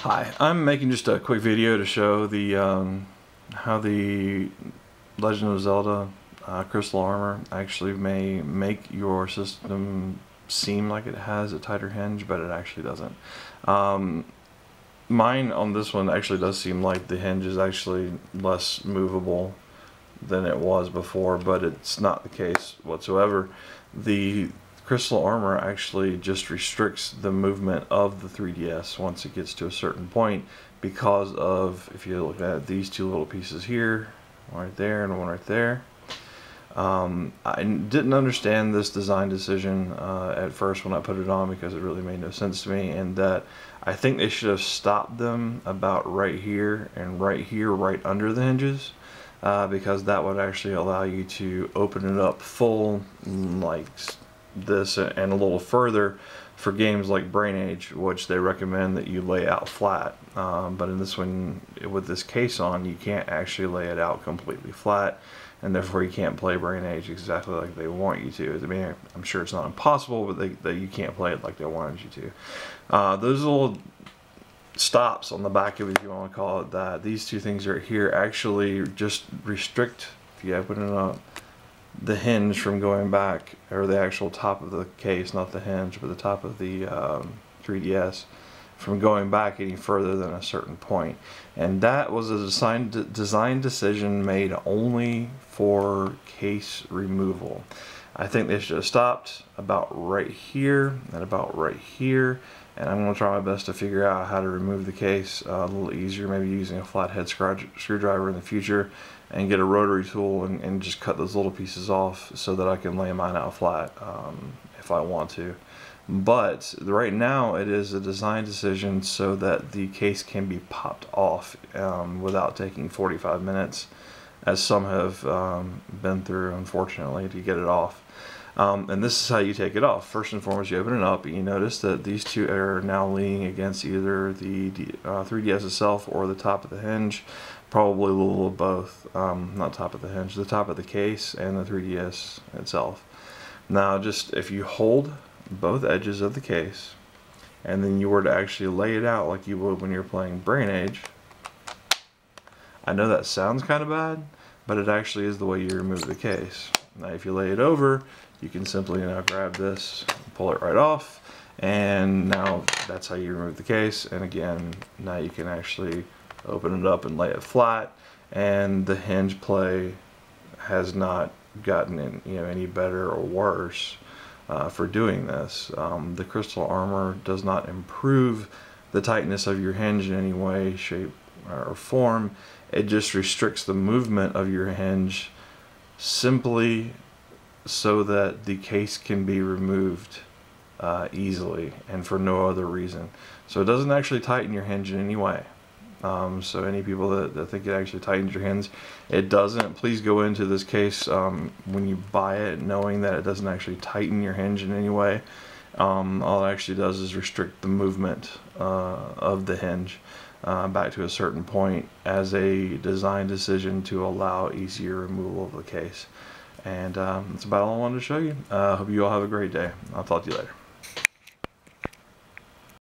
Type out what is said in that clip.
Hi, I'm making just a quick video to show the how the Legend of Zelda crystal armor actually may make your system seem like it has a tighter hinge, but it actually doesn't. Mine on this one actually does seem like the hinge is actually less movable than it was before, but it's not the case whatsoever. The crystal armor actually just restricts the movement of the 3DS once it gets to a certain point, because of, if you look at these two little pieces here, one right there and one right there. I didn't understand this design decision at first when I put it on, because it really made no sense to me, and that I think they should have stopped them about right here and right here, right under the hinges, because that would actually allow you to open it up full like this and a little further for games like Brain Age, which they recommend that you lay out flat. But in this one, with this case on, you can't actually lay it out completely flat, and therefore you can't play Brain Age exactly like they want you to. I mean, I'm sure it's not impossible, but that you can't play it like they wanted you to. Those little stops on the back of it, if you want to call it that, these two things right here actually just restrict, if you open it up, the hinge from going back, or the actual top of the case, not the hinge, but the top of the 3DS, from going back any further than a certain point. And that was a design decision made only for case removal. I think they should have stopped about right here and about right here, and I'm going to try my best to figure out how to remove the case a little easier, maybe using a flathead screwdriver in the future, and get a rotary tool and just cut those little pieces off so that I can lay mine out flat if I want to. But right now it is a design decision so that the case can be popped off without taking 45 minutes, as some have been through, unfortunately, to get it off. And this is how you take it off. First and foremost, you open it up, and you notice that these two are now leaning against either the 3DS itself or the top of the hinge, probably a little of both. Not top of the hinge, the top of the case and the 3DS itself. Now, just if you hold both edges of the case, and then you were to actually lay it out like you would when you're playing Brain Age, I know that sounds kind of bad, but it actually is the way you remove the case. Now, if you lay it over, you can simply now grab this, pull it right off, and now that's how you remove the case. And again, now you can actually open it up and lay it flat, and the hinge play has not gotten any better or worse for doing this. The crystal armor does not improve the tightness of your hinge in any way, shape, or form. It just restricts the movement of your hinge simply so that the case can be removed easily and for no other reason. So it doesn't actually tighten your hinge in any way. So any people that think it actually tightens your hinge, it doesn't. Please go into this case when you buy it knowing that it doesn't actually tighten your hinge in any way. All it actually does is restrict the movement of the hinge back to a certain point as a design decision to allow easier removal of the case. And that's about all I wanted to show you. Hope you all have a great day. I'll talk to you later.